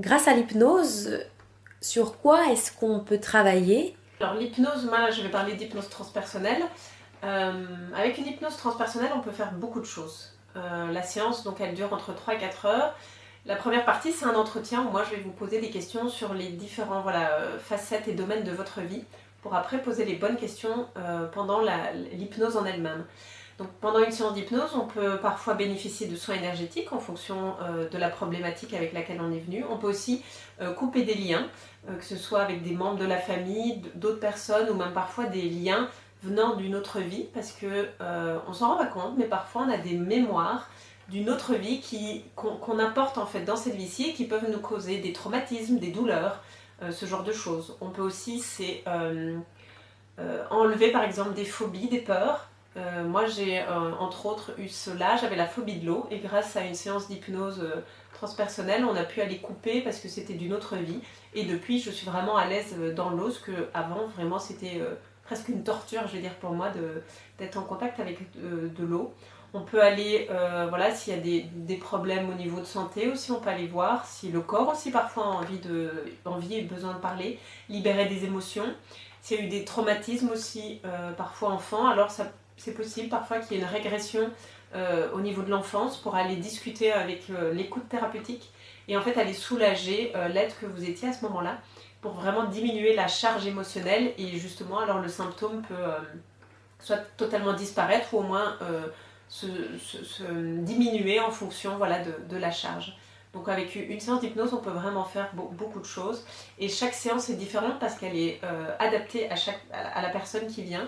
Grâce à l'hypnose, sur quoi est-ce qu'on peut travailler? Alors l'hypnose, moi là, je vais parler d'hypnose transpersonnelle. Avec une hypnose transpersonnelle, on peut faire beaucoup de choses. La séance, donc, elle dure entre 3 et 4 heures. La première partie, c'est un entretien où moi je vais vous poser des questions sur les différents facettes et domaines de votre vie pour après poser les bonnes questions pendant l'hypnose en elle-même. Donc pendant une séance d'hypnose, on peut parfois bénéficier de soins énergétiques en fonction de la problématique avec laquelle on est venu. On peut aussi couper des liens, que ce soit avec des membres de la famille, d'autres personnes ou même parfois des liens venant d'une autre vie parce que on s'en rend pas compte, mais parfois on a des mémoires d'une autre vie qu'on apporte en fait dans cette vie-ci et qui peuvent nous causer des traumatismes, des douleurs, ce genre de choses. On peut aussi enlever par exemple des phobies, des peurs. Moi j'ai entre autres eu cela, j'avais la phobie de l'eau et grâce à une séance d'hypnose transpersonnelle on a pu aller couper parce que c'était d'une autre vie et depuis je suis vraiment à l'aise dans l'eau, ce que avant vraiment c'était presque une torture je vais dire pour moi d'être en contact avec de l'eau. On peut aller, voilà, s'il y a des problèmes au niveau de santé aussi, on peut aller voir si le corps aussi parfois a envie et besoin de parler, libérer des émotions. S'il y a eu des traumatismes aussi, parfois enfants, alors c'est possible parfois qu'il y ait une régression au niveau de l'enfance pour aller discuter avec l'écoute thérapeutique et en fait aller soulager l'être que vous étiez à ce moment-là pour vraiment diminuer la charge émotionnelle et justement alors le symptôme peut soit totalement disparaître ou au moins se diminuer en fonction voilà, de la charge. Donc avec une séance d'hypnose, on peut vraiment faire beaucoup de choses. Et chaque séance est différente parce qu'elle est adaptée à la personne qui vient.